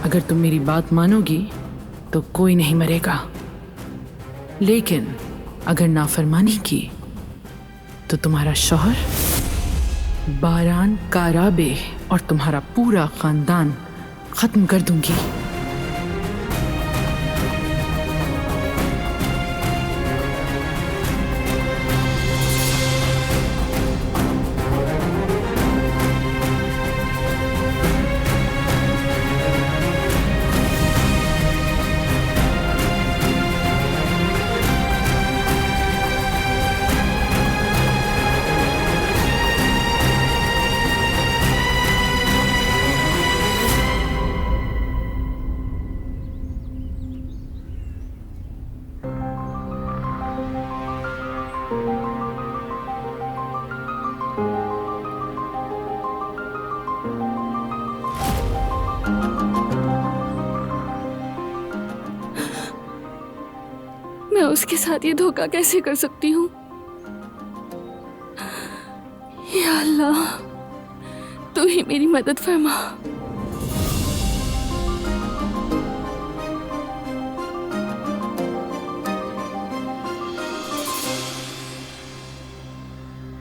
अगर तुम मेरी बात मानोगी तो कोई नहीं मरेगा, लेकिन अगर नाफरमानी की तो तुम्हारा शौहर, बारान काराबे और तुम्हारा पूरा खानदान खत्म कर दूंगी। मैं उसके साथ ये धोखा कैसे कर सकती हूँ? या अल्लाह, तू ही मेरी मदद फरमा।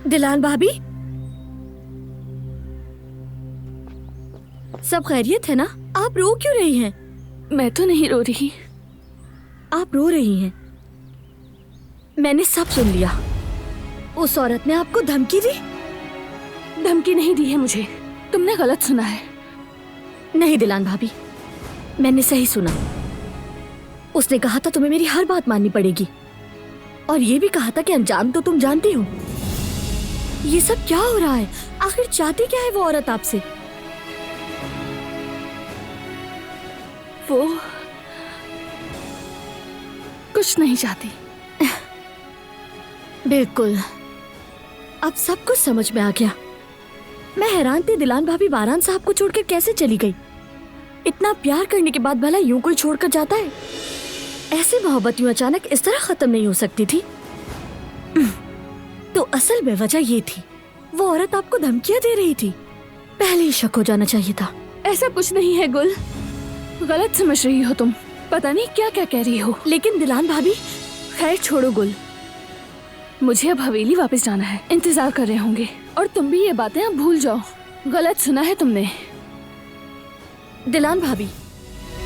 दिलान भाभी, सब खैरियत है ना? आप रो क्यों रही हैं? मैं तो नहीं रो रही। आप रो रही हैं। मैंने सब सुन लिया। उस औरत ने आपको धमकी दी? धमकी नहीं दी है मुझे, तुमने गलत सुना है। नहीं दिलान भाभी, मैंने सही सुना। उसने कहा था तुम्हें मेरी हर बात माननी पड़ेगी, और ये भी कहा था कि अंजाम तो तुम जानती हो। ये सब क्या हो रहा है? आखिर चाहती क्या है वो औरत आपसे? वो कुछ नहीं चाहती। बिल्कुल, अब सब कुछ समझ में आ गया। मैं हैरान थी दिलान भाभी बारान साहब को छोड़कर कैसे चली गई। इतना प्यार करने के बाद भला यूं कोई छोड़कर जाता है? ऐसी मोहब्बत यूं अचानक इस तरह खत्म नहीं हो सकती थी। तो असल में वजह ये थी, वो औरत आपको धमकियां दे रही थी। पहले ही शक हो जाना चाहिए था। ऐसा कुछ नहीं है गुल, गलत समझ रही हो तुम। पता नहीं क्या क्या कह रही हो। लेकिन दिलान भाभी, खैर छोड़ो गुल, मुझे अब हवेली वापस जाना है। इंतजार कर रहे होंगे, और तुम भी ये बातें अब भूल जाओ। गलत सुना है तुमने। दिलान भाभी,